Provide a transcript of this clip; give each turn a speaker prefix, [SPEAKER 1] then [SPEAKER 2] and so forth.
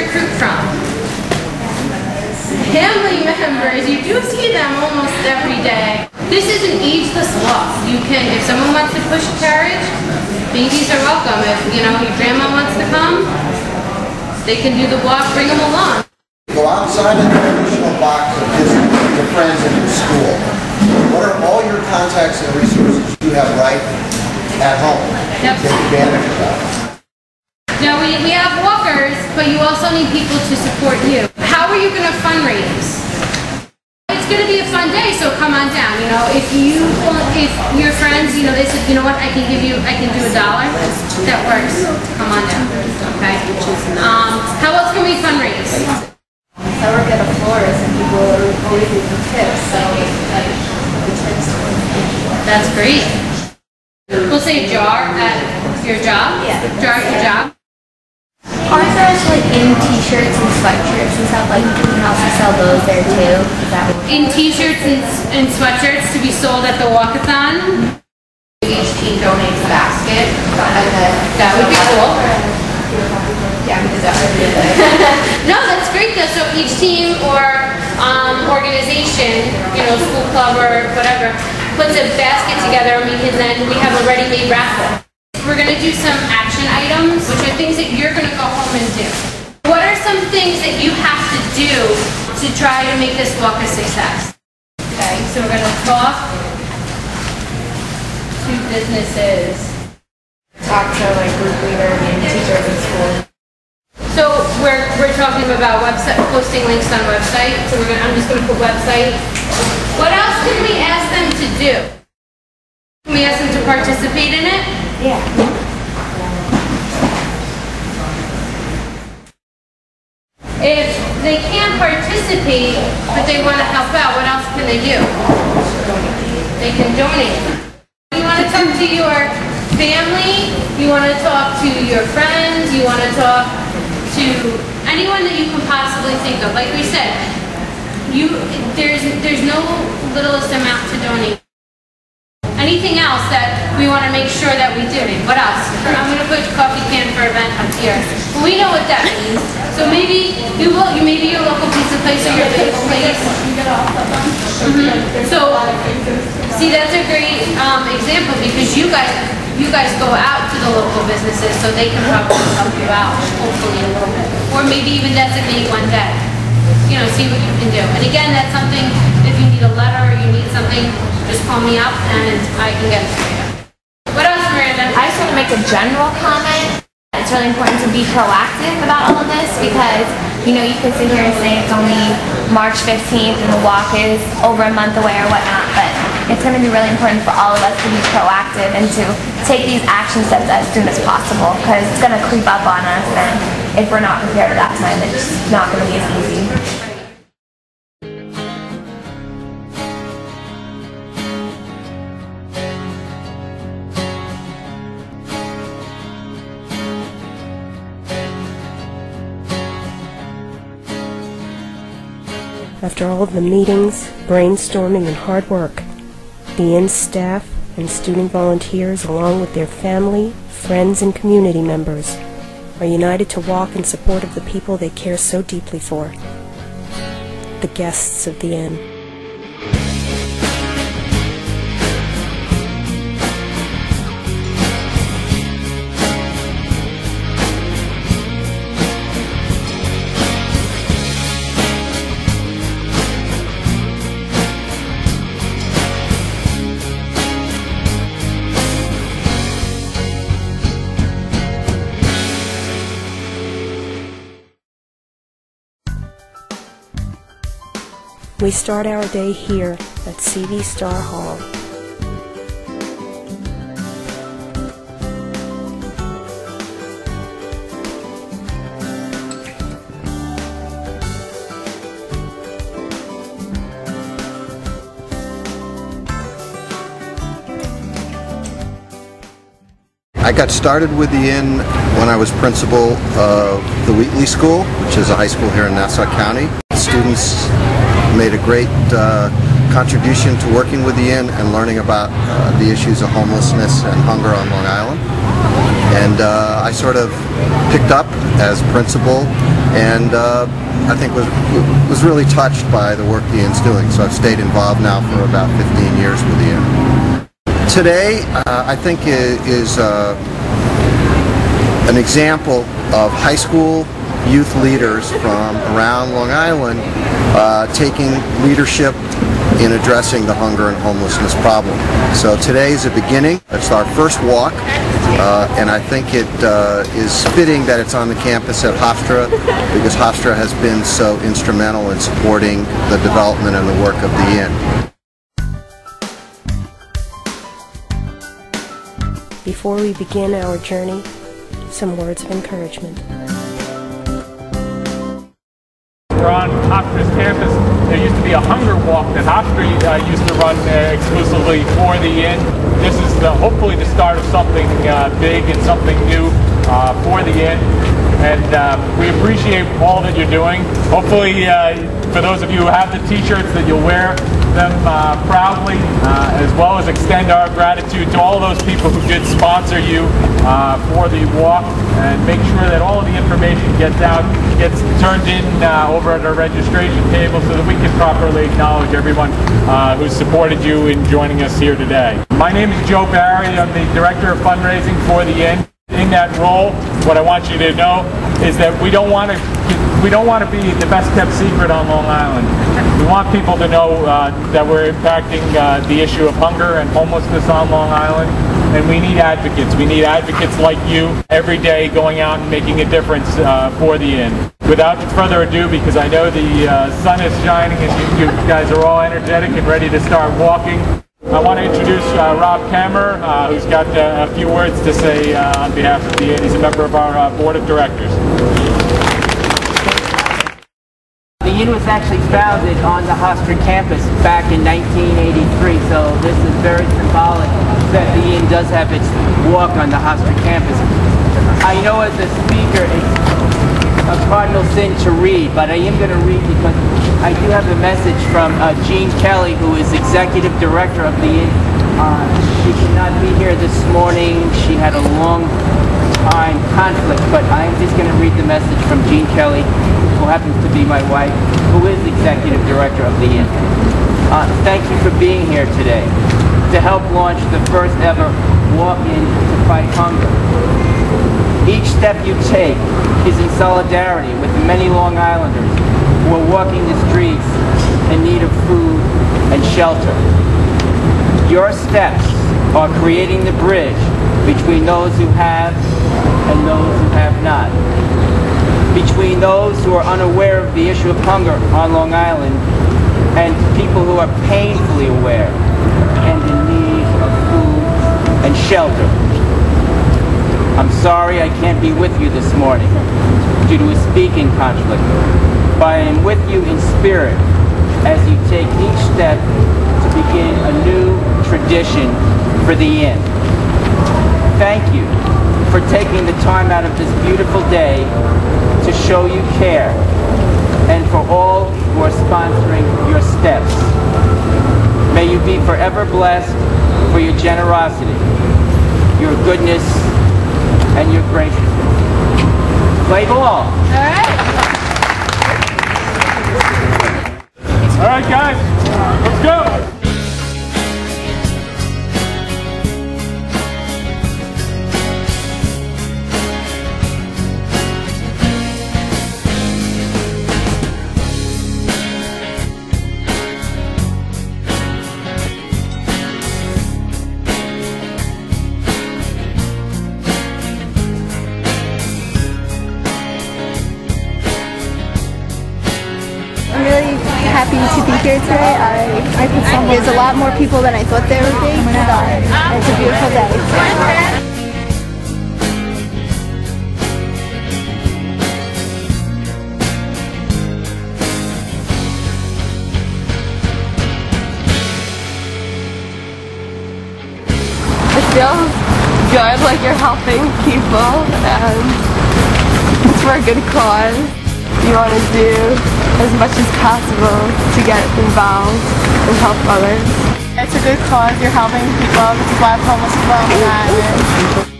[SPEAKER 1] recruit from? Family members. You do see them almost every day. This is an ageless walk. You can, if someone wants to push a carriage, babies are welcome. If, you know, your grandma wants to come, they can do the walk, bring them along.
[SPEAKER 2] Go outside of the traditional box of visiting your friends in your school. What are all your contacts and resources you have right at home?
[SPEAKER 1] Yep.
[SPEAKER 2] Take advantage of that.
[SPEAKER 1] Now we have walkers, but you also need people to support you. How are you going to fundraise? It's going to be a fun day, so come on down. You know, if your friends, you know, they said, you know what, I can do $1. That works. Come on down. Okay. How else can we fundraise?
[SPEAKER 3] I work at a florist and people are always using tips, so like the tips.
[SPEAKER 1] That's great. We'll say jar at your job.
[SPEAKER 3] Yeah.
[SPEAKER 1] Jar at your job.
[SPEAKER 3] Ours are like in t-shirts and sweatshirts and stuff, like you can also sell those there too.
[SPEAKER 1] In t-shirts and sweatshirts to be sold at the Walk-a-thon.
[SPEAKER 3] Each team donates a basket, and then
[SPEAKER 1] That would be cool.
[SPEAKER 3] yeah, we did that for the day.
[SPEAKER 1] No, that's great though. So each team or organization, you know, school club or whatever, puts a basket together, and we have a ready-made raffle. We're going to do some action items, which are things that you're going to go home and do. What are some things that you have to do to try to make this walk a success? Okay, so we're going to talk to businesses.
[SPEAKER 3] Talk to like group leaders and teachers in school.
[SPEAKER 1] So we're talking about website, posting links on website. So I'm just going to put website. What else can we ask them to do? Can we ask them to participate in it?
[SPEAKER 3] Yeah.
[SPEAKER 1] If they can't participate, but they want to help out, what else can they do? They can donate. You want to talk to your family, you want to talk to your friends, you want to talk to anyone that you can possibly think of. Like we said, there's no littlest amount to donate. Anything else that we want to make sure that we do? What else? I'm going to put coffee can for event up here. Well, we know what that means. So maybe maybe your local pizza place or your bagel place. So see, that's a great example, because you guys go out to the local businesses, so they can probably help you out, hopefully a little bit, or maybe even designate one day. You know, see what you can do. And again, that's something. If you need a letter or you need something, just call me up and I can get it for you. What else, Miranda?
[SPEAKER 4] I just want to make a general comment. It's really important to be proactive about all of this, because, you know, you could sit here and say it's only March 15th and the walk is over a month away or whatnot, but it's going to be really important for all of us to be proactive and to take these action steps as soon as possible, because it's going to creep up on us, and if we're not prepared at that time, it's not going to be as easy.
[SPEAKER 5] After all of the meetings, brainstorming, and hard work, the INN staff and student volunteers, along with their family, friends, and community members, are united to walk in support of the people they care so deeply for, the guests of the INN. We start our day here at CV Star Hall.
[SPEAKER 2] I got started with the INN when I was principal of the Wheatley School, which is a high school here in Nassau County. Students made a great contribution to working with the INN and learning about the issues of homelessness and hunger on Long Island. And I sort of picked up as principal and I think was really touched by the work the Inn's doing. So I've stayed involved now for about 15 years with the Inn. Today, I think is an example of high school youth leaders from around Long Island taking leadership in addressing the hunger and homelessness problem. So today is a beginning. It's our first walk, and I think it is fitting that it's on the campus at Hofstra, because Hofstra has been so instrumental in supporting the development and the work of the Inn.
[SPEAKER 5] Before we begin our journey, some words of encouragement.
[SPEAKER 6] We're on Hofstra's campus. There used to be a hunger walk that Hofstra used to run exclusively for the Inn. This is hopefully the start of something big and something new for the Inn. And we appreciate all that you're doing. Hopefully, for those of you who have the t-shirts, that you'll wear them proudly, as well as extend our gratitude to all those people who did sponsor you for the walk, and make sure that all of the information gets turned in over at our registration table, so that we can properly acknowledge everyone who supported you in joining us here today. My name is Joe Barry. I'm the Director of Fundraising for the Inn. In that role, what I want you to know is that we don't want to be the best kept secret on Long Island. We want people to know that we're impacting the issue of hunger and homelessness on Long Island, and we need advocates. We need advocates like you every day going out and making a difference for the Inn. Without further ado, because I know the sun is shining and you guys are all energetic and ready to start walking, I want to introduce Rob Kammer, who's got a few words to say on behalf of the Inn. He's a member of our board of directors.
[SPEAKER 7] The Inn was actually founded on the Hofstra campus back in 1983, so this is very symbolic that the Inn does have its walk on the Hofstra campus. I know as a speaker it's a cardinal sin to read, but I am going to read because I do have a message from Jean Kelly, who is executive director of the Inn. She could not be here this morning. She had a long time conflict, but I'm just going to read the message from Jean Kelly, who happens to be my wife, who is executive director of the Inn. Thank you for being here today to help launch the first ever walk-in to fight hunger. Each step you take is in solidarity with the many Long Islanders who are walking the streets in need of food and shelter. Your steps are creating the bridge between those who have and those who have not. Between those who are unaware of the issue of hunger on Long Island and people who are painfully aware and in need of food and shelter. I'm sorry I can't be with you this morning due to a speaking conflict, but I am with you in spirit as you take each step to begin a new tradition for the Inn. Thank you for taking the time out of this beautiful day to show you care, and for all who are sponsoring your steps. May you be forever blessed for your generosity, your goodness, and your graciousness. Play ball.
[SPEAKER 6] All right, guys, let's go.
[SPEAKER 3] I'm really happy to be here today. There's a lot more people than I thought there would be, so it's a beautiful day.
[SPEAKER 8] It feels good, like you're helping people, and it's for a good cause. You want to do as much as possible to get involved and help others.
[SPEAKER 3] It's a good cause. You're helping people, homeless people on Long Island.